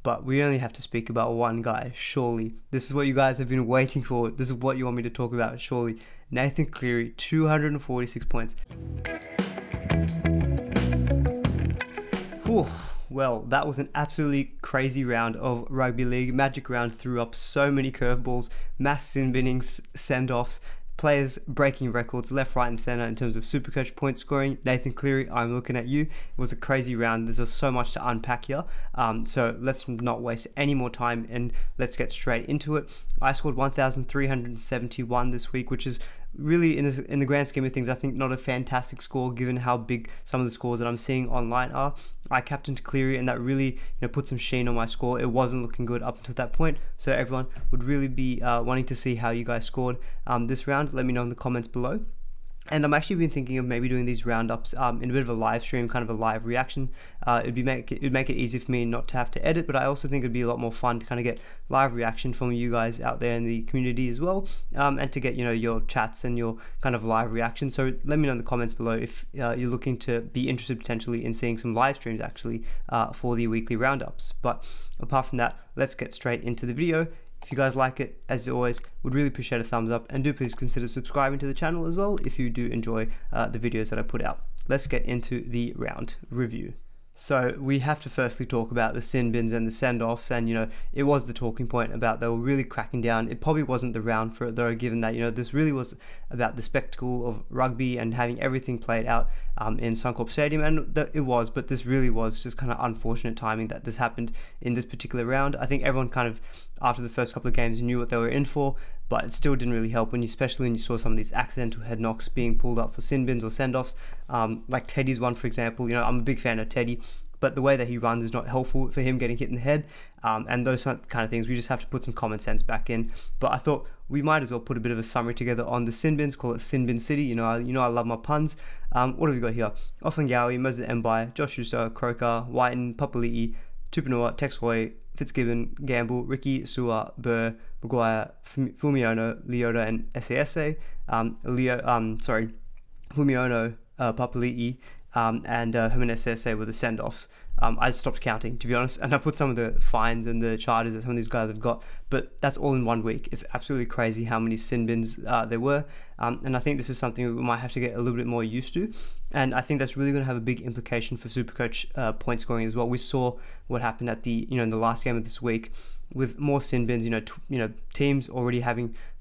but we only have to speak about one guy, surely. This is what you guys have been waiting for. This is what you want me to talk about, surely. Nathan Cleary, 246 points. Whew. Well, that was an absolutely crazy round of rugby league. Magic Round threw up so many curveballs, mass sin binnings, send-offs, players breaking records left, right and center in terms of SuperCoach point scoring. Nathan Cleary, I'm looking at you. It was a crazy round. There's just so much to unpack here. So let's not waste any more time and let's get straight into it. I scored 1,371 this week, which is really, in the grand scheme of things, I think not a fantastic score given how big some of the scores that I'm seeing online are. I captained Cleary, and that really put some sheen on my score. It wasn't looking good up until that point, so everyone would really be wanting to see how you guys scored this round. Let me know in the comments below. And I'm actually been thinking of maybe doing these roundups in a bit of a live stream, kind of a live reaction. It'd make it easy for me not to have to edit, but I also think it'd be a lot more fun to kind of get live reaction from you guys out there in the community as well, and to get your chats and your kind of live reaction. So let me know in the comments below if you're looking to be interested potentially in seeing some live streams actually for the weekly roundups. But apart from that, let's get straight into the video. If you guys like it, as always, would really appreciate a thumbs up, and do please consider subscribing to the channel as well if you do enjoy the videos that I put out. Let's get into the round review. So we have to firstly talk about the sin bins and the send-offs, and it was the talking point about they were really cracking down. It probably wasn't the round for it though, given that this really was about the spectacle of rugby and having everything played out in Suncorp Stadium, and it was, but this really was just kind of unfortunate timing that this happened in this particular round. I think everyone kind of, after the first couple of games, knew what they were in for, but it still didn't really help especially when you saw some of these accidental head knocks being pulled up for sin bins or send-offs, like Teddy's one, for example. I'm a big fan of Teddy, but the way that he runs is not helpful for him getting hit in the head, and those kind of things. We just have to put some common sense back in. But I thought we might as well put a bit of a summary together on the sin bins, call it Sin Bin City. I love my puns. What have we got here? Offengawi, Moses Mbai, Josh Schuster, Croker, Whiten, Papali'i, Tupanua, Texoy, Fitzgibbon, Gamble, Ricky, Sua, Burr, Maguire, Fumiono, Leota, and Sase. Fumiono, Papali'i, and Jimenez Sase were the send-offs. I stopped counting, to be honest, and I put some of the fines and the charges that some of these guys have got, but that's all in 1 week. It's absolutely crazy how many sin bins there were, and I think this is something we might have to get a little bit more used to, and I think that's really going to have a big implication for SuperCoach point scoring as well. We saw what happened at the in the last game of this week with more sin bins. Teams already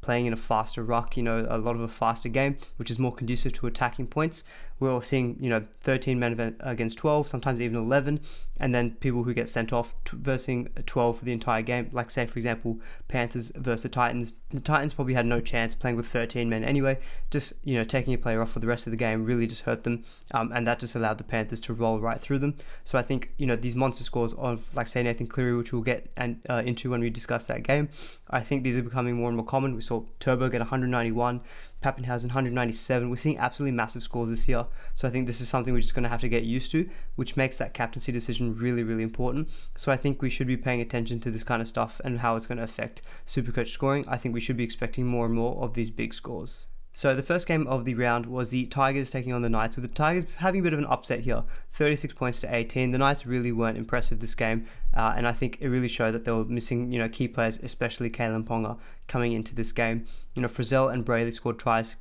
playing in a faster ruck, a lot of a faster game, which is more conducive to attacking points. We're all seeing 13 men against 12, sometimes even 11, and then people who get sent off versus 12 for the entire game, like say for example Panthers versus the Titans. The Titans probably had no chance playing with 13 men anyway. Just taking a player off for the rest of the game really just hurt them, and that just allowed the Panthers to roll right through them. So I think these monster scores of, like say, Nathan Cleary, which we'll get into when we discuss that game, I think these are becoming more and more common. We saw Turbo get 191, Pappenhausen 197. We're seeing absolutely massive scores this year, so I think this is something we're just going to have to get used to, which makes that captaincy decision really, really important. So I think we should be paying attention to this kind of stuff and how it's going to affect SuperCoach scoring. I think we should be expecting more and more of these big scores. So the first game of the round was the Tigers taking on the Knights, with the Tigers having a bit of an upset here, 36 points to 18. The Knights really weren't impressive this game, and I think it really showed that they were missing key players, especially Kalen Ponga, coming into this game. Frizzell and Brayley scored tries,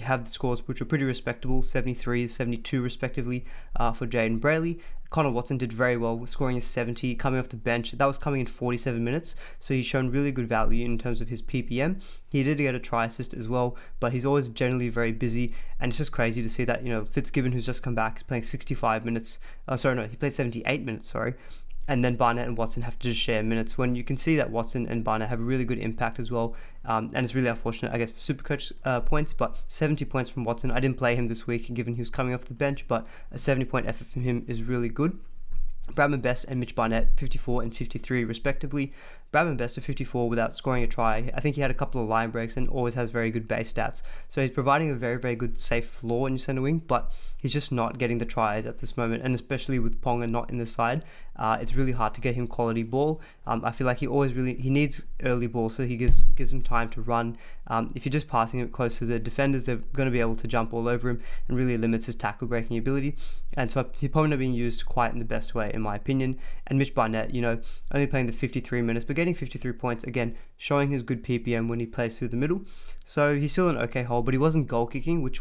have the scores which were pretty respectable, 73, 72 respectively for Jaden Brayley. Connor Watson did very well, scoring a 70, coming off the bench. That was coming in 47 minutes, so he's shown really good value in terms of his PPM. He did get a try assist as well, but he's always generally very busy, and it's just crazy to see that Fitzgibbon, who's just come back, is playing 65 minutes. He played 78 minutes, sorry. And then Barnett and Watson have to just share minutes, when you can see that Watson and Barnett have a really good impact as well. And it's really unfortunate, I guess, for SuperCoach points, but 70 points from Watson. I didn't play him this week, given he was coming off the bench, but a 70-point effort from him is really good. Bradman Best and Mitch Barnett, 54 and 53 respectively. Bradman Best at 54 without scoring a try. I think he had a couple of line breaks and always has very good base stats. So he's providing a very, very good safe floor in your centre wing, but he's just not getting the tries at this moment. And especially with Ponga not in the side, it's really hard to get him quality ball. I feel like he needs early ball, so he gives him time to run. If you're just passing it close to the defenders, they're going to be able to jump all over him, and really limits his tackle breaking ability. And so he's probably not being used quite in the best way. in my opinion. And Mitch Barnett, only playing the 53 minutes, but getting 53 points, again, showing his good PPM when he plays through the middle. So he's still an okay hold, but he wasn't goal kicking, which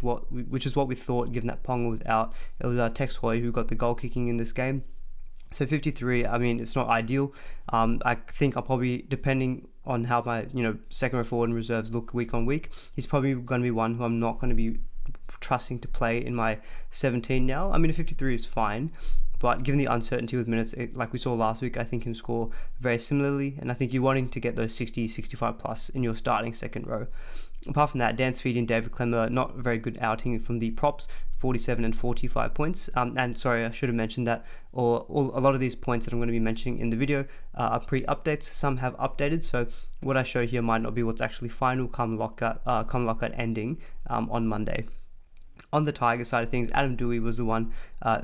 is what we thought, given that Ponga was out. It was Tex Hoy who got the goal kicking in this game. So 53, I mean, it's not ideal. I think I'll probably, depending on how my, second row forward and reserves look week on week, he's probably going to be one who I'm not going to be trusting to play in my 17 now. I mean, a 53 is fine, but given the uncertainty with minutes, like we saw last week, I think him score very similarly, and I think you're wanting to get those 60, 65 plus in your starting second row. Apart from that, Dan Sweetie and David Clemmer, not a very good outing from the props, 47 and 45 points. And sorry, I should have mentioned that a lot of these points that I'm going to be mentioning in the video are pre-updates. Some have updated, so what I show here might not be what's actually final come lockout ending on Monday. On the Tigers side of things, Adam Dewey was the one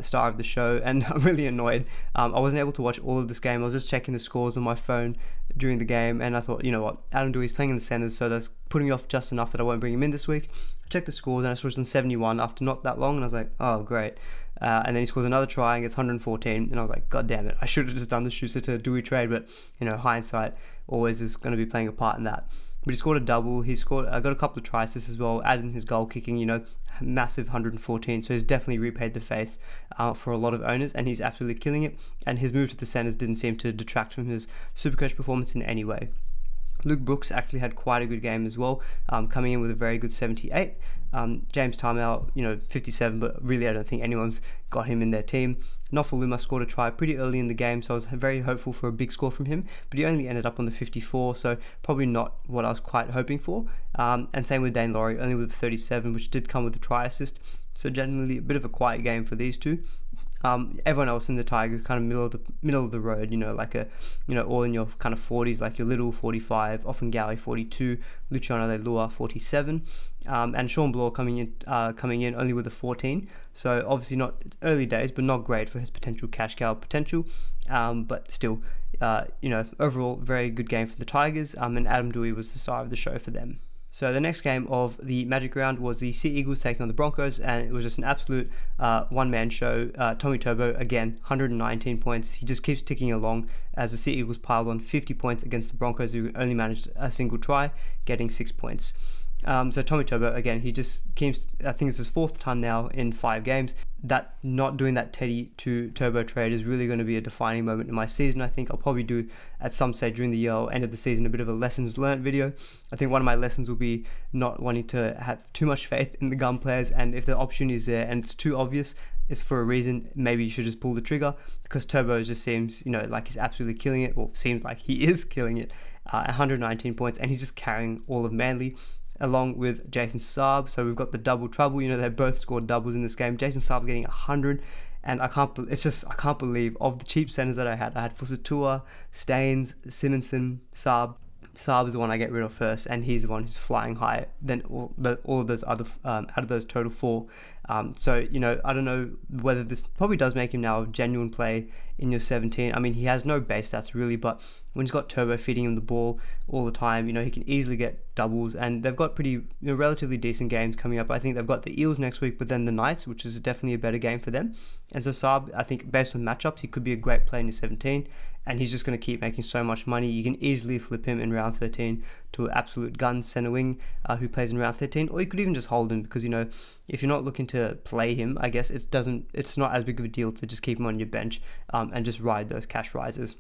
star of the show, and I'm really annoyed. I wasn't able to watch all of this game. I was just checking the scores on my phone during the game, and I thought, you know what, Adam Dewey's playing in the centers, so that's putting me off just enough that I won't bring him in this week. I checked the scores, and I saw it on 71 after not that long, and I was like, oh, great. And then he scores another try and gets 114, and I was like, god damn it, I should have just done the Schuster to Dewey trade, but, hindsight always is going to be playing a part in that. But he scored a double. He got a couple of tries as well, added in his goal kicking, massive 114, so he's definitely repaid the faith for a lot of owners, and he's absolutely killing it, and his move to the centers didn't seem to detract from his Supercoach performance in any way. Luke Brooks actually had quite a good game as well, coming in with a very good 78. James Tarmel, 57, but really I don't think anyone's got him in their team. Nofaluma scored a try pretty early in the game, so I was very hopeful for a big score from him, but he only ended up on the 54, so probably not what I was quite hoping for. And same with Dane Laurie, only with 37, which did come with a try assist, so generally a bit of a quiet game for these two. Everyone else in the Tigers kind of middle of the road, all in your kind of 40s, like your Little 45, Offengawi 42, Luciano Leilua 47, and Sean Bloor coming in only with a 14. So obviously not early days, but not great for his potential cash cow potential. But still, overall very good game for the Tigers. And Adam Dewey was the star of the show for them. So the next game of the Magic Round was the Sea Eagles taking on the Broncos, and it was just an absolute one-man show. Tommy Turbo, again, 119 points. He just keeps ticking along as the Sea Eagles piled on 50 points against the Broncos, who only managed a single try, getting 6 points. So Tommy Turbo, again, he just keeps, I think it's his 4th ton now in 5 games. That not doing that Teddy to Turbo trade is really going to be a defining moment in my season. I think I'll probably do at some stage during the year or end of the season a bit of a lessons learned video. I think one of my lessons will be not wanting to have too much faith in the gun players, and if the opportunity is there and it's too obvious, it's for a reason, maybe you should just pull the trigger, because Turbo just seems, like he's absolutely killing it, or seems like he is killing it, 119 points, and he's just carrying all of Manly, along with Jason Saab. So we've got the double trouble, they both scored doubles in this game. Jason Saab's getting 100, and I can't believe of the cheap centers that I had Fusatua, Staines, Simonson, Saab. Saab is the one I get rid of first, and he's the one who's flying high than all of those other out of those total 4. So I don't know whether this probably does make him now a genuine play in your 17. I mean, he has no base stats really, but when he's got Turbo feeding him the ball all the time, he can easily get doubles, and they've got pretty relatively decent games coming up. I think they've got the Eels next week, but then the Knights, which is definitely a better game for them. And so Saab, I think based on matchups, he could be a great play in your 17. And he's just going to keep making so much money. You can easily flip him in round 13 to an absolute gun center wing who plays in round 13, or you could even just hold him, because if you're not looking to play him, I guess it's not as big of a deal to just keep him on your bench and just ride those cash rises.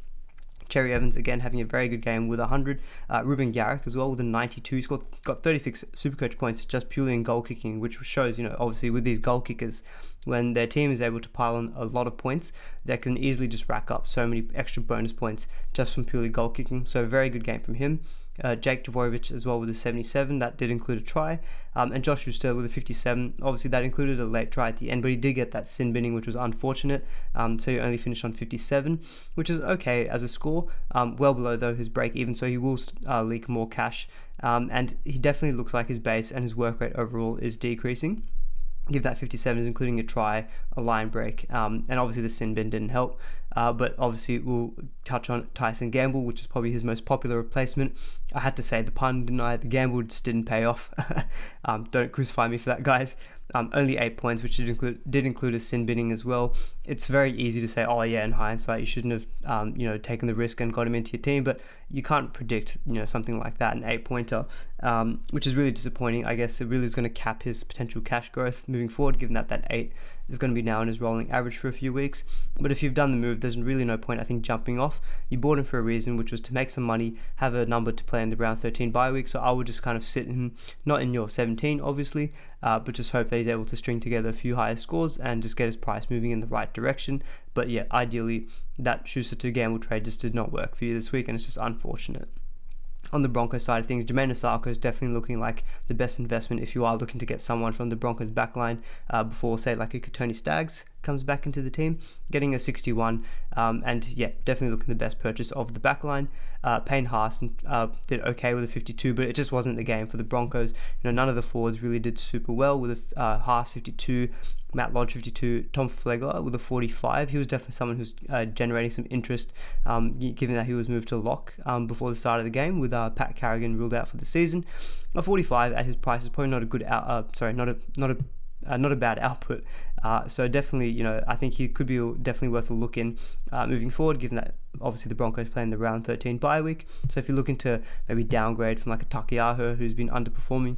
Cherry Evans, again, having a very good game with 100. Ruben Garrick as well with a 92. He's got 36 Supercoach points just purely in goal kicking, which shows, obviously with these goal kickers, when their team is able to pile on a lot of points, they can easily just rack up so many extra bonus points just from purely goal kicking. So a very good game from him. Jake Dvorovich as well with a 77, that did include a try, and Josh Schuster with a 57. Obviously that included a late try at the end, but he did get that sin binning, which was unfortunate, so he only finished on 57, which is okay as a score, well below though his break even, so he will leak more cash, and he definitely looks like his base and his work rate overall is decreasing. Give that 57 is including a try, a line break, and obviously the sin bin didn't help. but obviously we'll touch on Tyson Gamble, which is probably his most popular replacement. I had to say the pun, didn't I? The gamble just didn't pay off. Don't crucify me for that, guys. Only 8 points, which did include a sin binning as well. It's very easy to say, oh yeah, in hindsight, you shouldn't have taken the risk and got him into your team, but you can't predict something like that, an 8-pointer, which is really disappointing. I guess it really is going to cap his potential cash growth moving forward, given that 8 is going to be now in his rolling average for a few weeks. But if you've done the move, there's really no point, I think, jumping off. You bought him for a reason, which was to make some money, have a number to play in the round 13 bye week. So I would just kind of sit in, not in your 17 obviously, but just hope that he's able to string together a few higher scores and just get his price moving in the right direction. But yeah, ideally that Schuster to Gamble trade just did not work for you this week, and it's just unfortunate. On the Broncos side of things, Jermaine Osako is definitely looking like the best investment if you are looking to get someone from the Broncos backline before, say, like a Tony Staggs comes back into the team, getting a 61, and yeah, definitely looking the best purchase of the backline. Payne Haas did okay with a 52, but it just wasn't the game for the Broncos. None of the forwards really did super well, with a Haas 52, Matt Lodge 52, Tom Flegler with a 45. He was definitely someone who's generating some interest, given that he was moved to lock before the start of the game, with Pat Carrigan ruled out for the season. A 45 at his price is probably not a good not a bad output. So definitely, I think he could be definitely worth a look in moving forward, given that obviously the Broncos play in the round 13 bye week. So if you're looking to maybe downgrade from like a Takiyaho who's been underperforming,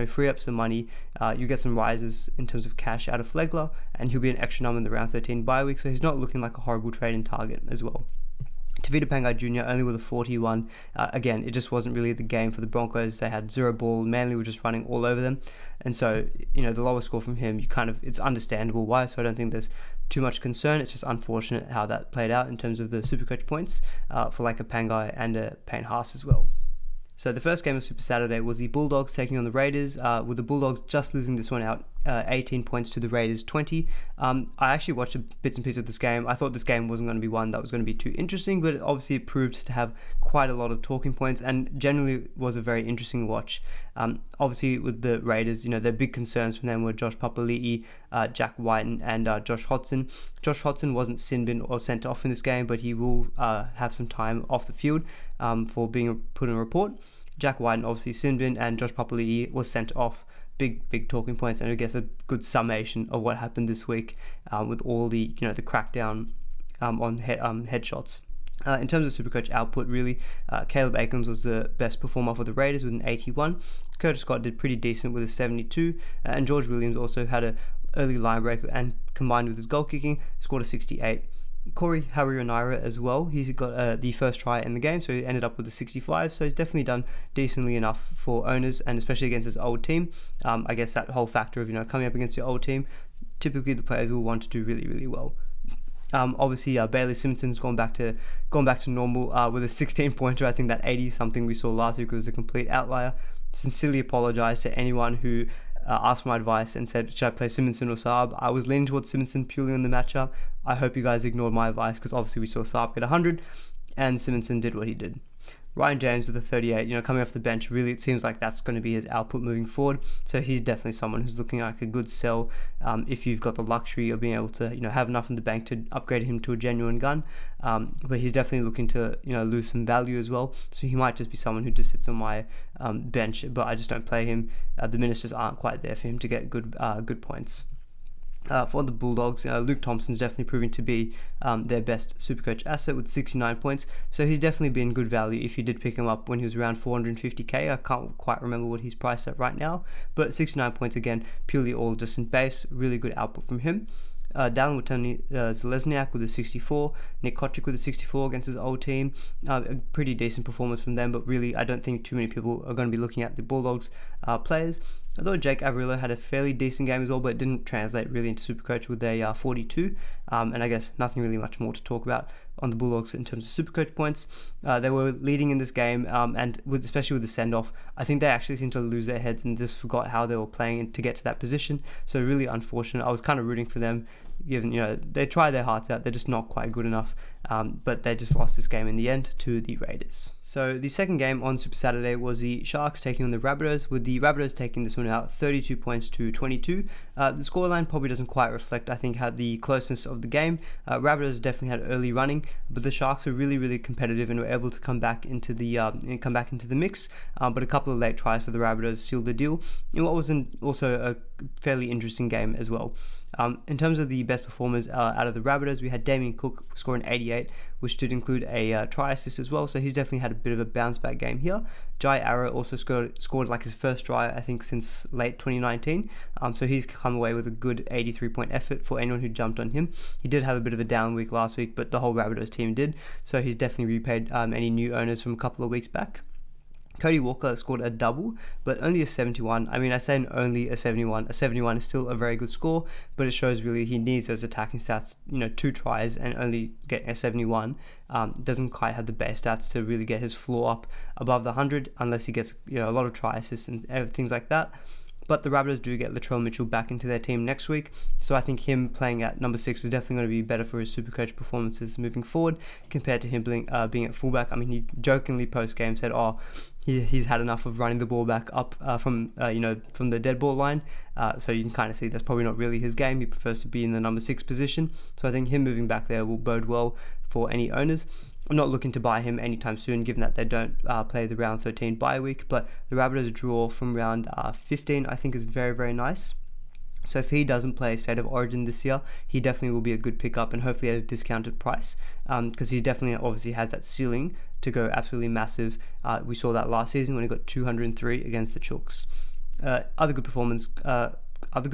free up some money, you get some rises in terms of cash out of Flegler, and he'll be an extra number in the round 13 bye week. So he's not looking like a horrible trade in target as well. Tavita Pangai Jr. only with a 41. Again, it just wasn't really the game for the Broncos. They had 0 ball. Manly were just running all over them. And so, the lower score from him, it's understandable why. So I don't think there's too much concern. It's just unfortunate how that played out in terms of the SuperCoach points for like a Pangai and a Payne Haas as well. So the first game of Super Saturday was the Bulldogs taking on the Raiders, with the Bulldogs just losing this one out, 18 points to the Raiders 20. I actually watched bits and pieces of this game. I thought this game wasn't going to be one that was going to be too interesting, but obviously it proved to have quite a lot of talking points and generally was a very interesting watch. Obviously with the Raiders, their big concerns from them were Josh Papali'i, Jack Whiten and Josh Hodgson. Josh Hodgson wasn't sin bin or sent off in this game, but he will have some time off the field for being put in a report. Jack Whiten obviously sin bin, and Josh Papali'i was sent off. Big talking points, and I guess a good summation of what happened this week with all the the crackdown on headshots. In terms of SuperCoach output, really, Caleb Aikens was the best performer for the Raiders with an 81. Curtis Scott did pretty decent with a 72, and George Williams also had an early line break, and combined with his goal kicking, scored a 68. Corey Harawira as well, he's got the first try in the game, so he ended up with a 65, so he's definitely done decently enough for owners, and especially against his old team. I guess that whole factor of coming up against your old team, typically the players will want to do really well. Obviously Bailey Simpson's gone back to normal with a 16-pointer. I think that 80 something we saw last week was a complete outlier. Sincerely apologize to anyone who asked my advice and said, should I play Simonson or Saab? I was leaning towards Simonson purely on the matchup. I hope you guys ignored my advice, because obviously we saw Saab get 100 and Simonson did what he did. Ryan James with a 38, coming off the bench, really it seems like that's going to be his output moving forward. So he's definitely someone who's looking like a good sell if you've got the luxury of being able to have enough in the bank to upgrade him to a genuine gun. But he's definitely looking to lose some value as well. So he might just be someone who just sits on my bench, but I just don't play him. The minutes just aren't quite there for him to get good points. For the Bulldogs, Luke Thompson's definitely proving to be their best SuperCoach asset with 69 points. So he's definitely been good value if you did pick him up when he was around 450k. I can't quite remember what he's priced at right now, but 69 points again, purely all distant base. Really good output from him. Dallin Zelezniak with a 64, Nick Kotrick with a 64 against his old team. A pretty decent performance from them, but really I don't think too many people are going to be looking at the Bulldogs players. Although Jake Averillo had a fairly decent game as well, but it didn't translate really into SuperCoach with a 42, and I guess nothing really much more to talk about on the Bulldogs in terms of SuperCoach points. They were leading in this game, and especially with the send-off, I think they actually seemed to lose their heads and just forgot how they were playing to get to that position. So really unfortunate. I was kind of rooting for them given, they try their hearts out. They're just not quite good enough. But they just lost this game in the end to the Raiders. So the second game on Super Saturday was the Sharks taking on the Rabbitohs, with the Rabbitohs taking this one out 32 points to 22. The scoreline probably doesn't quite reflect, I think, how the closeness of the game. Rabbitohs definitely had early running, but the Sharks were really, really competitive and were able to come back into the mix. But a couple of late tries for the Rabbitohs sealed the deal in what was also a fairly interesting game as well. In terms of the best performers out of the Rabbitohs, we had Damien Cook scoring 88, which did include a try assist as well, so he's definitely had a bit of a bounce back game here. Jai Arrow also scored like his first try, I think, since late 2019, so he's come away with a good 83-point effort for anyone who jumped on him. He did have a bit of a down week last week, but the whole Rabbitohs team did, so he's definitely repaid any new owners from a couple of weeks back. Cody Walker scored a double, but only a 71. I mean, I say only a 71. A 71 is still a very good score, but it shows really he needs those attacking stats. 2 tries and only getting a 71 doesn't quite have the base stats to really get his floor up above the 100, unless he gets a lot of try assists and things like that. But the Rabbitohs do get Latrell Mitchell back into their team next week, so I think him playing at number 6 is definitely going to be better for his SuperCoach performances moving forward compared to him being at fullback. I mean, he jokingly post-game said, he's had enough of running the ball back up from the dead ball line, so you can kind of see that's probably not really his game. He prefers to be in the number 6 position, so I think him moving back there will bode well for any owners. I'm not looking to buy him anytime soon, given that they don't play the round 13 bye week, but the Rabbitohs draw from round 15 I think is very, very nice. So if he doesn't play State of Origin this year, he definitely will be a good pickup, and hopefully at a discounted price, because he definitely obviously has that ceiling to go absolutely massive. We saw that last season when he got 203 against the Chooks. Other good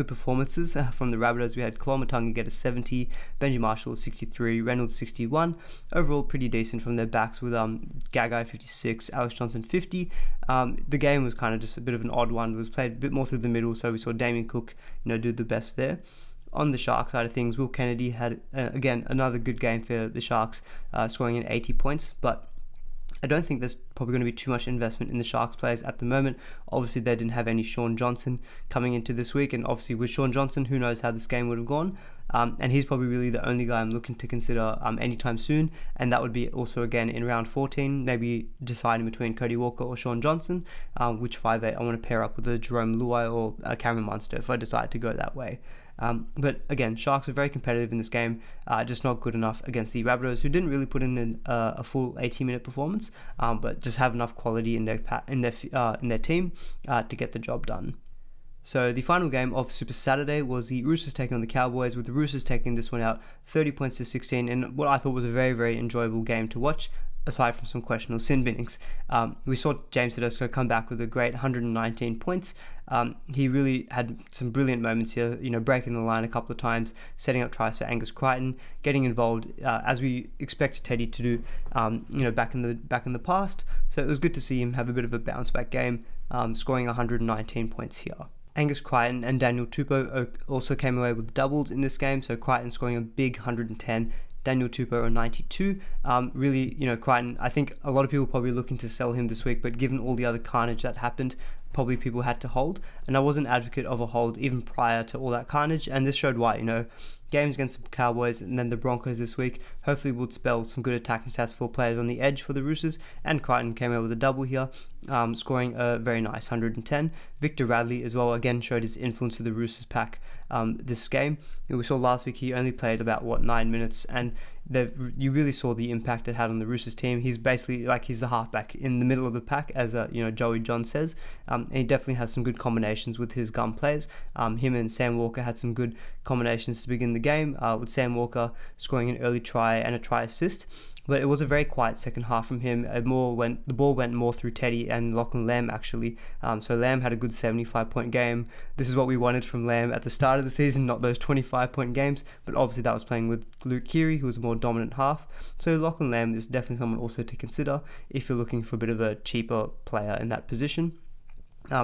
performances from the Rabbitohs, we had Claw-Matunga get a 70, Benji Marshall 63, Reynolds 61. Overall pretty decent from their backs, with Gagai 56, Alex Johnson 50. The game was kind of just a bit of an odd one. It was played a bit more through the middle, so we saw Damien Cook do the best there. On the Sharks side of things, Will Kennedy had again another good game for the Sharks, scoring in 80 points, but I don't think there's probably going to be too much investment in the Sharks players at the moment. Obviously, they didn't have any Shaun Johnson coming into this week, and obviously with Shaun Johnson, who knows how this game would have gone. And he's probably really the only guy I'm looking to consider anytime soon, and that would be also again in round 14, maybe deciding between Cody Walker or Shaun Johnson, which 5'8" I want to pair up with a Jerome Luai or Cameron Munster if I decide to go that way. But again, Sharks are very competitive in this game, just not good enough against the Rabbitohs, who didn't really put in a full 80-minute performance, but just have enough quality in their team to get the job done. So the final game of Super Saturday was the Roosters taking on the Cowboys, with the Roosters taking this one out 30 points to 16, in what I thought was a very, very enjoyable game to watch, aside from some questionable sin binnings. We saw James Tedesco come back with a great 119 points. He really had some brilliant moments here, breaking the line a couple of times, setting up tries for Angus Crichton, getting involved as we expect Teddy to do, back in the past. So it was good to see him have a bit of a bounce back game, scoring 119 points here. Angus Crichton and Daniel Tupou also came away with doubles in this game, so Crichton scoring a big 110, Daniel Tupou a 92. Really, Crichton, I think a lot of people probably looking to sell him this week, but given all the other carnage that happened, probably people had to hold, and I was an advocate of a hold even prior to all that carnage, and this showed why. Games against the Cowboys and then the Broncos this week hopefully would spell some good attacking stats for players on the edge for the Roosters, and Crichton came out with a double here, scoring a very nice 110. Victor Radley as well again showed his influence with the Roosters pack this game. We saw last week he only played about 9 minutes, and you really saw the impact it had on the Roosters team. He's basically he's the halfback in the middle of the pack, as Joey John says, and he definitely has some good combinations with his gun players. Him and Sam Walker had some good combinations to begin the game, with Sam Walker scoring an early try and a try assist. But it was a very quiet second half from him. The ball went more through Teddy and Lachlan Lamb actually. So Lamb had a good 75-point game. This is what we wanted from Lamb at the start of the season, not those 25-point games. But obviously that was playing with Luke Cleary, who was a more dominant half. So Lachlan Lamb is definitely someone also to consider if you're looking for a bit of a cheaper player in that position.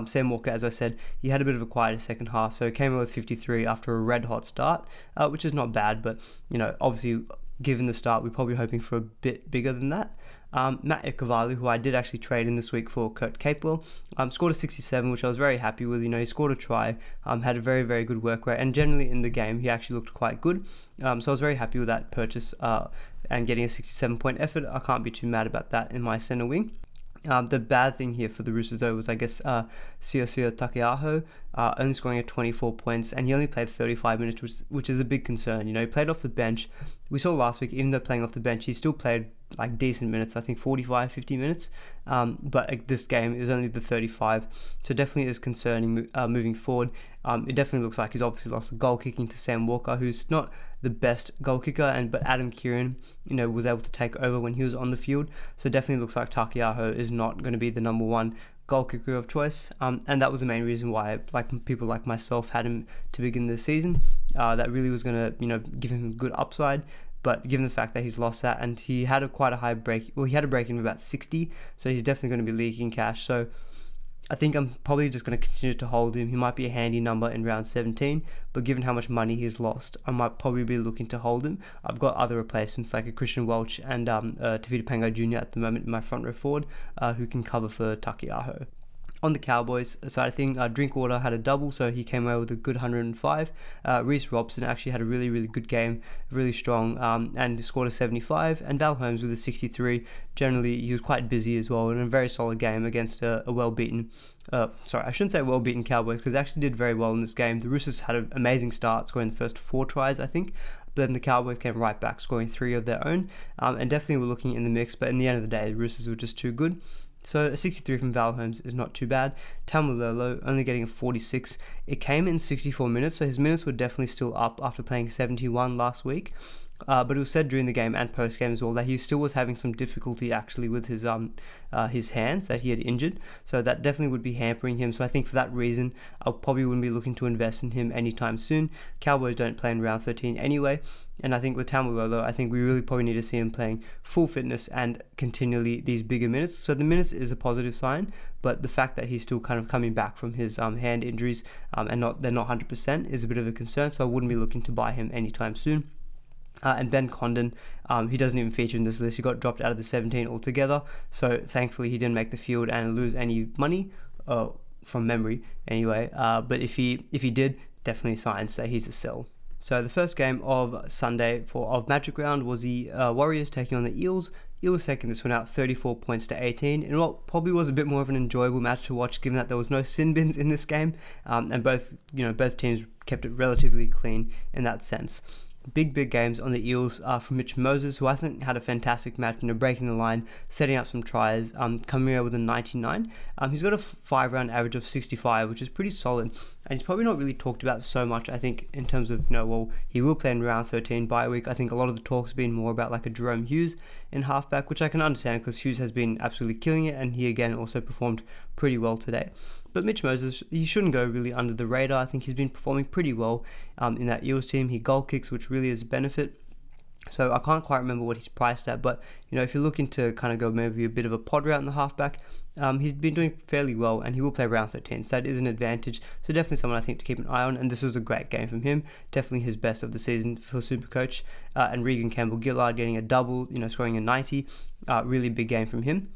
Sam Walker, as I said, he had a bit of a quieter second half, so he came in with 53 after a red hot start, which is not bad, but obviously given the start, we're probably hoping for a bit bigger than that. Matt Ikuvalu, who I did actually trade in this week for Kurt Capewell, scored a 67, which I was very happy with. He scored a try, had a very, very good work rate, and generally in the game, he actually looked quite good. So I was very happy with that purchase and getting a 67-point effort. I can't be too mad about that in my centre wing. The bad thing here for the Roosters, though, was, I guess, Siosio Takiaho only scoring at 24 points, and he only played 35 minutes, which is a big concern. He played off the bench. We saw last week, even though playing off the bench, he still played like decent minutes, I think 45, 50 minutes. But this game is only the 35, so definitely is concerning moving forward. It definitely looks like he's obviously lost the goal kicking to Sam Walker, who's not the best goal kicker, but Adam Kieran, was able to take over when he was on the field. So definitely looks like Takiaho is not going to be the number one goal kicker of choice, and that was the main reason why people like myself had him to begin the season. That really was going to give him good upside. But given the fact that he's lost that, and he had quite a high break, he had a break in of about 60, so he's definitely going to be leaking cash. So I think I'm probably just going to continue to hold him. He might be a handy number in round 17, but given how much money he's lost, I might probably be looking to hold him. I've got other replacements like a Christian Welch and Tavita Pangai Jr. at the moment in my front row forward, who can cover for Takiaho. On the Cowboys side of things, Drinkwater had a double, so he came away with a good 105. Reece Robson actually had a really, really good game, really strong, and scored a 75. And Val Holmes with a 63. Generally, he was quite busy as well, and a very solid game against a well-beaten, I shouldn't say well-beaten Cowboys, because they actually did very well in this game. The Roosters had an amazing start, scoring the first 4 tries, I think. But then the Cowboys came right back, scoring 3 of their own, and definitely were looking in the mix. But in the end of the day, the Roosters were just too good. So a 63 from Val Holmes is not too bad. Tamalolo only getting a 46. It came in 64 minutes, so his minutes were definitely still up after playing 71 last week. But it was said during the game and post-game as well that he still was having some difficulty actually with his hands that he had injured. So that definitely would be hampering him. So I think for that reason, I probably wouldn't be looking to invest in him anytime soon. Cowboys don't play in round 13 anyway. And I think with Tamalolo, I think we really probably need to see him playing full fitness and continually these bigger minutes. So the minutes is a positive sign, but the fact that he's still kind of coming back from his hand injuries and they're not 100% is a bit of a concern. So I wouldn't be looking to buy him anytime soon. And Ben Condon, he doesn't even feature in this list. He got dropped out of the 17 altogether. So thankfully he didn't make the field and lose any money from memory anyway. But if he did, definitely signs that he's a sell. So the first game of Sunday of Magic Round was the Warriors taking on the Eels. Eels taking this one out 34 points to 18 in what probably was a bit more of an enjoyable match to watch, given that there was no sin bins in this game, and both teams kept it relatively clean in that sense. Big games on the Eels from Mitch Moses, who I think had a fantastic match, breaking the line, setting up some tries, coming out with a 99. He's got a 5-round average of 65, which is pretty solid, and he's probably not really talked about so much, I think, in terms of, he will play in round 13 bye week. I think a lot of the talk's been more about like a Jerome Hughes in halfback, which I can understand because Hughes has been absolutely killing it, and he again also performed pretty well today. But Mitch Moses, he shouldn't go really under the radar. I think he's been performing pretty well in that Eels team. He goal kicks, which really is a benefit. So I can't quite remember what he's priced at, but if you're looking to kind of go maybe a bit of a pod route in the halfback, he's been doing fairly well, and he will play round 13, so that is an advantage. So definitely someone I think to keep an eye on, and this was a great game from him. Definitely his best of the season for SuperCoach, and Regan Campbell-Gillard getting a double, scoring a 90. Really big game from him.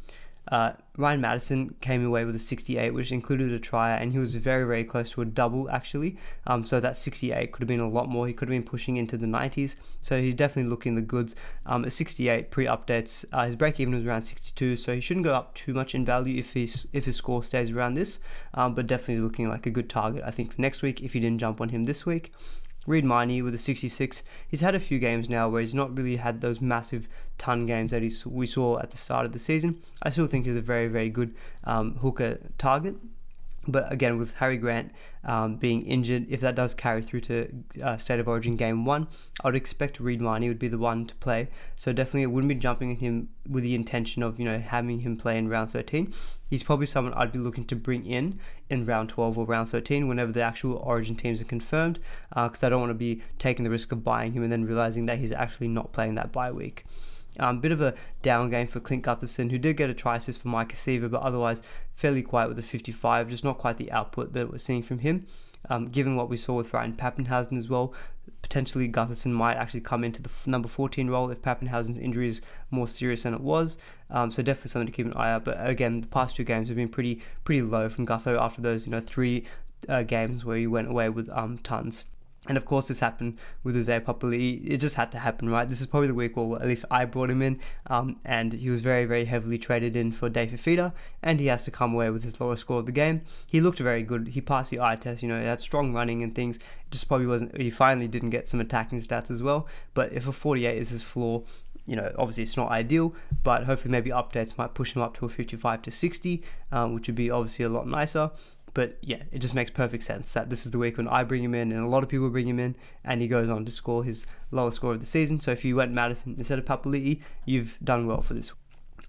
Ryan Madison came away with a 68, which included a try, and he was very, very close to a double actually. So that 68 could have been a lot more. He could have been pushing into the 90s. So he's definitely looking the goods. A 68 pre-updates. His break even was around 62, so he shouldn't go up too much in value if his score stays around this. But definitely looking like a good target, I think, for next week if you didn't jump on him this week. Reid Miney with a 66. He's had a few games now where he's not really had those massive ton games that we saw at the start of the season. I still think he's a very, very good hooker target. But again, with Harry Grant being injured, if that does carry through to State of Origin Game 1, I would expect Reid Miney would be the one to play. So definitely I wouldn't be jumping at him with the intention of, having him play in round 13. He's probably someone I'd be looking to bring in round 12 or round 13 whenever the actual Origin teams are confirmed, because I don't want to be taking the risk of buying him and then realizing that he's actually not playing that bye week. Bit of a down game for Clint Gutherson, who did get a try assist for Mike Seaver, but otherwise fairly quiet with a 55, just not quite the output that we're seeing from him. given what we saw with Ryan Papenhuyzen as well. Potentially Gutherson might actually come into the number 14 role if Papenhuyzen's injury is more serious than it was. So definitely something to keep an eye out. But again, the past 2 games have been pretty low from Gutho after those 3 games where he went away with tons. And of course, this happened with Isaiah Papali'i. It just had to happen, right? This is probably the week where at least I brought him in, and he was very, very heavily traded in for Dave Fifita, and he has to come away with his lowest score of the game. He looked very good. He passed the eye test. He had strong running and things. It just probably wasn't. He finally didn't get some attacking stats as well. But if a 48 is his floor, obviously it's not ideal, but hopefully maybe updates might push him up to a 55 to 60, which would be obviously a lot nicer. But yeah, it just makes perfect sense that this is the week when I bring him in, and a lot of people bring him in, and he goes on to score his lowest score of the season. So if you went Madison instead of Papali'i, you've done well for this.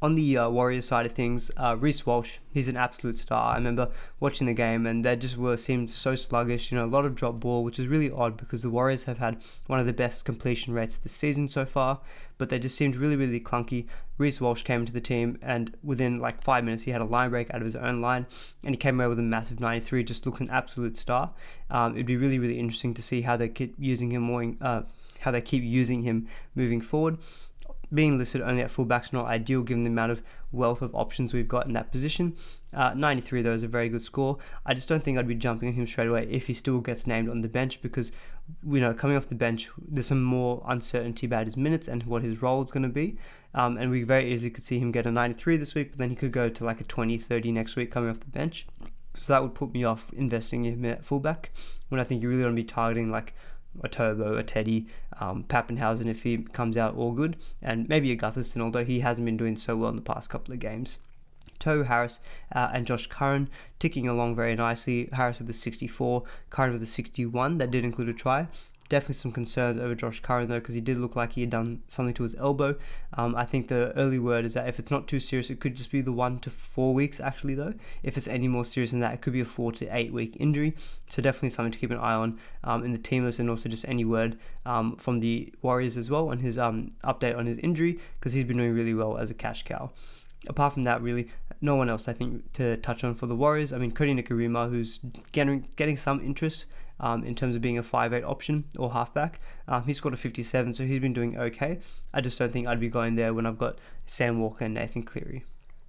On the Warriors side of things, Reece Walsh, he's an absolute star. I remember watching the game and they just seemed so sluggish, a lot of drop ball, which is really odd because the Warriors have had one of the best completion rates this season so far, but they just seemed really, really clunky. Reece Walsh came into the team and within like 5 minutes he had a line break out of his own line and he came away with a massive 93, just looked an absolute star. It'd be really, really interesting to see how they keep using him moving forward. Being listed only at fullback's not ideal given the amount of wealth of options we've got in that position. 93 though is a very good score. I just don't think I'd be jumping on him straight away if he still gets named on the bench because, coming off the bench, there's some more uncertainty about his minutes and what his role is going to be. And we very easily could see him get a 93 this week, but then he could go to like a 20, 30 next week coming off the bench. So that would put me off investing in him at fullback when I think you really want to be targeting like a Turbo, a Teddy, Papenhuyzen if he comes out all good, and maybe a Gutherson, although he hasn't been doing so well in the past couple of games. Tohu Harris and Josh Curran ticking along very nicely. Harris with a 64, Curran with a 61. That did include a try. Definitely some concerns over Josh Curran though, because he did look like he had done something to his elbow. I think the early word is that if it's not too serious, it could just be the 1 to 4 weeks actually though. If it's any more serious than that, it could be a 4 to 8 week injury. So definitely something to keep an eye on in the team list, and also just any word from the Warriors as well on his update on his injury, because he's been doing really well as a cash cow. Apart from that, really, no one else I think to touch on for the Warriors. I mean, Cody Nikorima, who's getting some interest in terms of being a 5'8 option or halfback. He scored a 57, so he's been doing okay. I just don't think I'd be going there when I've got Sam Walker and Nathan Cleary.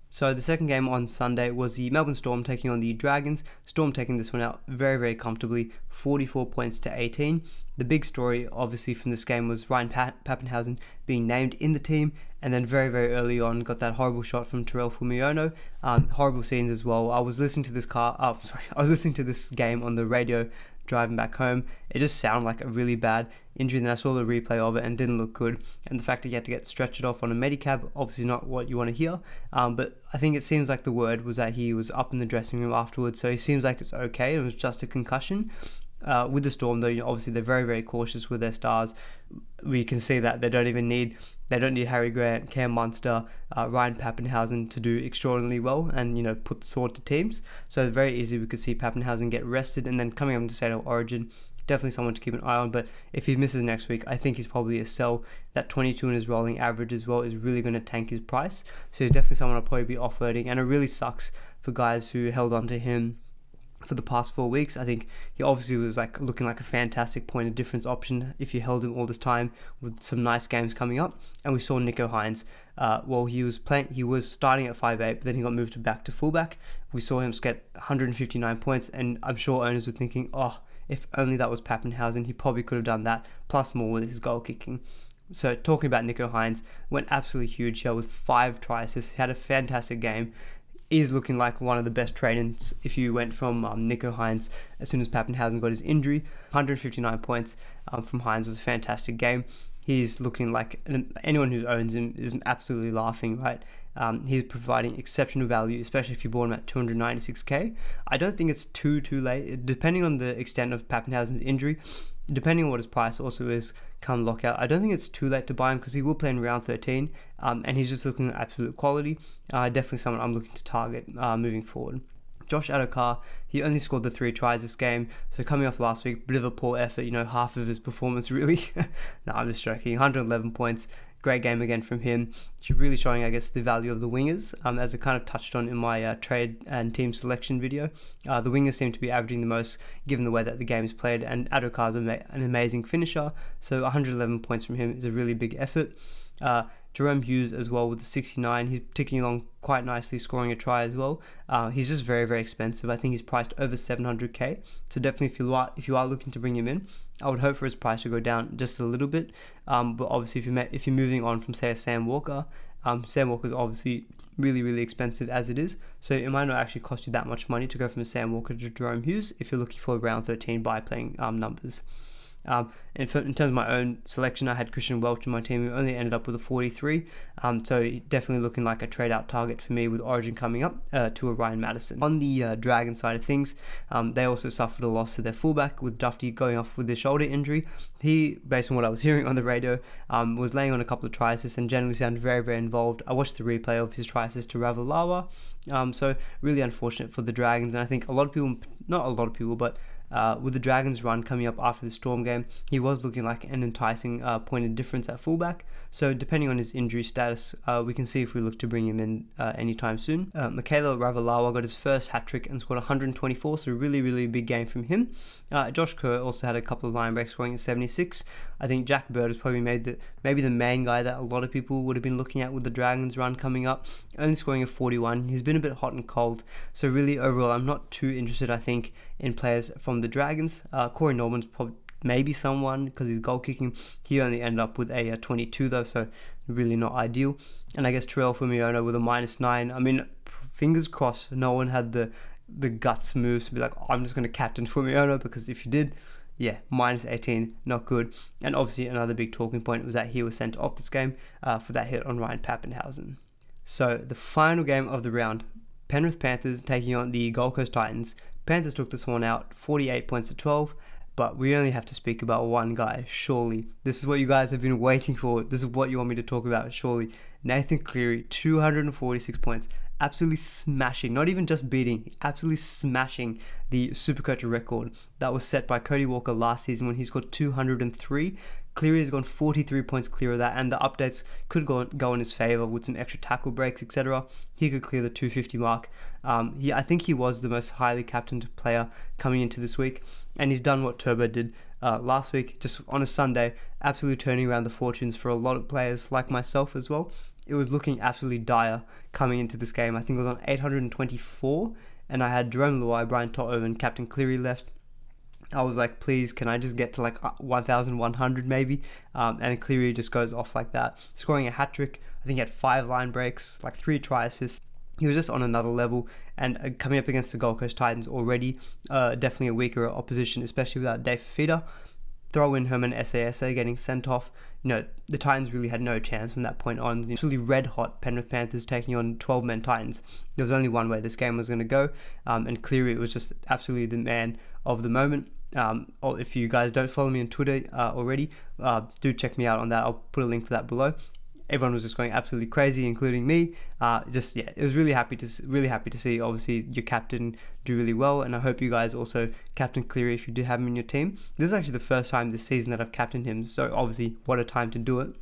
So the second game on Sunday was the Melbourne Storm taking on the Dragons. Storm taking this one out very, very comfortably, 44 points to 18. The big story, obviously, from this game was Ryan Papenhuyzen being named in the team, and then very, very early on got that horrible shot from Terrell Fumiano. Horrible scenes as well. I was listening to this game on the radio driving back home. It just sounded like a really bad injury. Then I saw the replay of it and didn't look good. And the fact that he had to get stretched off on a Medicab, obviously not what you want to hear. But I think it seems like the word was that he was up in the dressing room afterwards, so he seems like it's okay. It was just a concussion. With the Storm though, obviously they're very, very cautious with their stars. We can see that they don't need Harry Grant, Cam Munster, Ryan Papenhuyzen to do extraordinarily well and put the sword to teams. So very easy we could see Papenhuyzen get rested, and then coming up to State of Origin, definitely someone to keep an eye on. But if he misses next week, I think he's probably a sell. That 22 in his rolling average as well is really going to tank his price. So he's definitely someone I'll probably be offloading, and it really sucks for guys who held on to him for the past 4 weeks. I think he obviously was looking like a fantastic point of difference option if you held him all this time with some nice games coming up. And we saw Nicho Hynes. He was starting at 5'8", but then he got moved back to fullback. We saw him get 159 points, and I'm sure owners were thinking, oh, if only that was Papenhuyzen, he probably could have done that, plus more with his goal kicking. So talking about Nicho Hynes, went absolutely huge here with 5 try assists. He had a fantastic game. Is looking like one of the best trade-ins if you went from Nicho Hynes as soon as Papenhuyzen got his injury. 159 points from Hynes was a fantastic game. He's looking like anyone who owns him is absolutely laughing, right? He's providing exceptional value, especially if you bought him at 296k. I don't think it's too late, depending on the extent of Papenhuyzen's injury. Depending on what his price also is come lockout, I don't think it's too late to buy him because he will play in round 13, and he's just looking at absolute quality. Definitely someone I'm looking to target moving forward. Josh Adokar, he only scored the 3 tries this game, so coming off last week, bit of a poor effort, half of his performance really. No, I'm just joking. 111 points, Great game again from him. Really showing, I guess, the value of the wingers, as I kind of touched on in my trade and team selection video. The wingers seem to be averaging the most given the way that the game is played, and Addo-Carr's an amazing finisher, so 111 points from him is a really big effort. Jahrome Hughes as well with the 69. He's ticking along quite nicely, scoring a try as well. He's just very, very expensive. I think he's priced over 700k. So definitely, if you are looking to bring him in, I would hope for his price to go down just a little bit. But obviously, if you're moving on from, say, a Sam Walker, Sam Walker is obviously really, really expensive as it is. So it might not actually cost you that much money to go from a Sam Walker to Jahrome Hughes if you're looking for round 13 buy playing numbers. In terms of my own selection, I had Christian Welch in my team, who only ended up with a 43. So definitely looking like a trade out target for me with Origin coming up to a Ryan Madison. On the Dragon side of things, they also suffered a loss to their fullback with Dufty going off with a shoulder injury. He, based on what I was hearing on the radio, was laying on a couple of try assists and generally sounded very, very involved. I watched the replay of his try assist to Ravalawa. So really unfortunate for the Dragons, and I think a lot of people, not a lot of people, but with the Dragons run coming up after the Storm game, he was looking like an enticing point of difference at fullback. So depending on his injury status, we can see if we look to bring him in anytime soon. Michaela Ravalawa got his first hat-trick and scored 124, so really, really big game from him. Josh Kerr also had a couple of line breaks, scoring at 76. I think Jack Bird has probably maybe the main guy that a lot of people would have been looking at with the Dragons run coming up, only scoring a 41. He's been a bit hot and cold, so really overall I'm not too interested, I think, in players from the Dragons. Corey Norman's probably maybe someone because he's goal kicking. He only ended up with a 22 though, so really not ideal. And I guess Terrell Fumiona with a -9. I mean, fingers crossed no one had the guts moves to be like, oh, I'm just going to captain Fumiona, because if you did, yeah, -18, not good. And obviously another big talking point was that he was sent off this game for that hit on Ryan Pappenhausen. So the final game of the round, Penrith Panthers taking on the Gold Coast Titans. Panthers took this one out 48 points to 12, but we only have to speak about one guy, surely. This is what you guys have been waiting for. This is what you want me to talk about, surely. Nathan Cleary, 246 points. Absolutely smashing, not even just beating, absolutely smashing the SuperCoach record that was set by Cody Walker last season when he scored 203. Cleary has gone 43 points clear of that, and the updates could go in his favour with some extra tackle breaks, etc. He could clear the 250 mark. I think he was the most highly captained player coming into this week, and he's done what Turbo did last week, just on a Sunday, absolutely turning around the fortunes for a lot of players like myself as well. It was looking absolutely dire coming into this game. I think it was on 824, and I had Jerome Luai, Brian To'o, and Captain Cleary left. I was like, please, can I just get to like 1,100 maybe? And Cleary just goes off like that, scoring a hat-trick. I think he had 5 line breaks, like 3 try assists. He was just on another level, and coming up against the Gold Coast Titans already, definitely a weaker opposition, especially without Dave Fifita. Throw in Herman SASA getting sent off. You know, the Titans really had no chance from that point on. Absolutely red hot Penrith Panthers taking on 12-man Titans. There was only one way this game was going to go, and Cleary was just absolutely the man of the moment. If you guys don't follow me on Twitter already, do check me out on that. I'll put a link for that below. Everyone was just going absolutely crazy, including me. It was really happy to see obviously your captain do really well, and I hope you guys also captain Cleary if you do have him in your team. This is actually the first time this season that I've captained him, so obviously what a time to do it.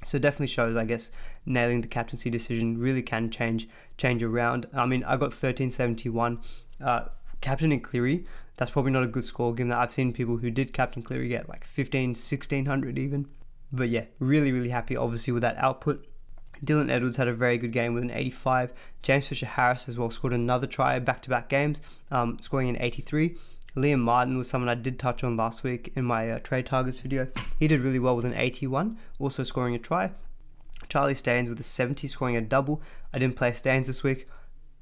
So it definitely shows, I guess, nailing the captaincy decision really can change around. I mean, I got 1371. Captaining Cleary, that's probably not a good score, given that I've seen people who did captain Cleary get like 1600 even. But yeah, really, really happy obviously with that output. Dylan Edwards had a very good game with an 85. James Fisher-Harris as well scored another try back-to-back games, scoring an 83. Liam Martin was someone I did touch on last week in my trade targets video. He did really well with an 81, also scoring a try. Charlie Staines with a 70, scoring a double. I didn't play Staines this week.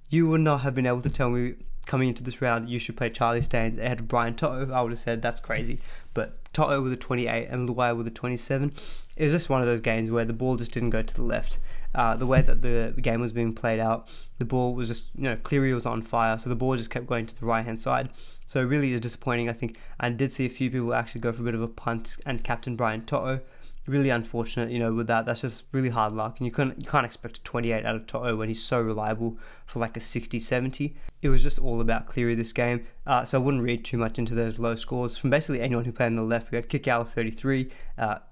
You would not have been able to tell me coming into this round you should play Charlie Staines ahead of Brian To'o. I would have said that's crazy. But To'o with a 28 and Luai with a 27. It was just one of those games where the ball just didn't go to the left. The way that the game was being played out, the ball was just, Cleary was on fire, so the ball just kept going to the right-hand side. So it really is disappointing, I think. I did see a few people actually go for a bit of a punt and captain Brian To'o. really unfortunate, you know, with that. That's just really hard luck, and you can't expect a 28 out of Toto when he's so reliable for like a 60, 70. It was just all about Cleary this game, so I wouldn't read too much into those low scores from basically anyone who played on the left. We had Kikau 33,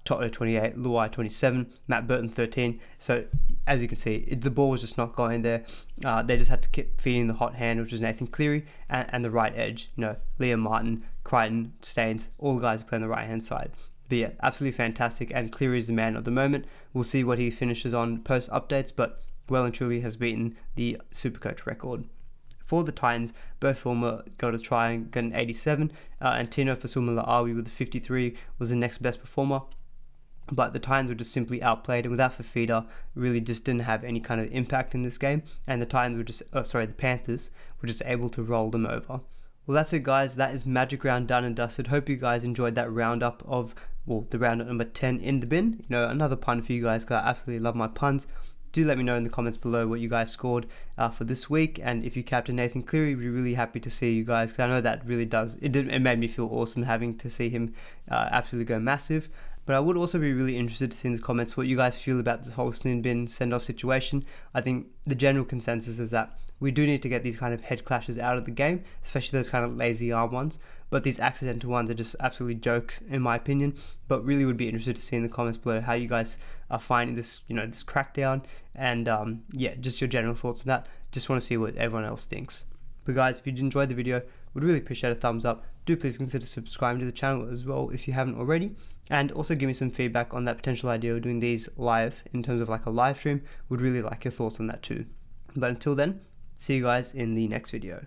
Toto 28, Luai 27, Matt Burton 13. So as you can see, the ball was just not going there. They just had to keep feeding the hot hand, which was Nathan Cleary, and the right edge, you know, Liam Martin, Crichton, Staines, all the guys who play on the right hand side. But yeah, absolutely fantastic, and Cleary is the man of the moment. We'll see what he finishes on post updates, but well and truly has beaten the SuperCoach record. For the Titans, Beau Filmer got a try and got an 87, and Tino Fasumala-Awi with a 53 was the next best performer. But the Titans were just simply outplayed, and without Fafita, really just didn't have any kind of impact in this game, and the Panthers were just able to roll them over. Well, that's it, guys. That is Magic Round done and dusted. Hope you guys enjoyed that roundup of, well, the roundup number 10 in the bin. You know, another pun for you guys, because I absolutely love my puns. Do let me know in the comments below what you guys scored for this week, and if you captain Nathan Cleary, we'd be really happy to see you guys, because I know that really does. It made me feel awesome having to see him absolutely go massive. But I would also be really interested to see in the comments what you guys feel about this whole sin bin send-off situation. I think the general consensus is that we do need to get these kind of head clashes out of the game, especially those kind of lazy arm ones. But these accidental ones are just absolutely jokes, in my opinion. But really would be interested to see in the comments below how you guys are finding this, you know, this crackdown, and yeah, just your general thoughts on that. Just want to see what everyone else thinks. But guys, if you enjoyed the video, would really appreciate a thumbs up. Do please consider subscribing to the channel as well if you haven't already, and also give me some feedback on that potential idea of doing these live in terms of like a live stream. Would really like your thoughts on that too. But until then, see you guys in the next video.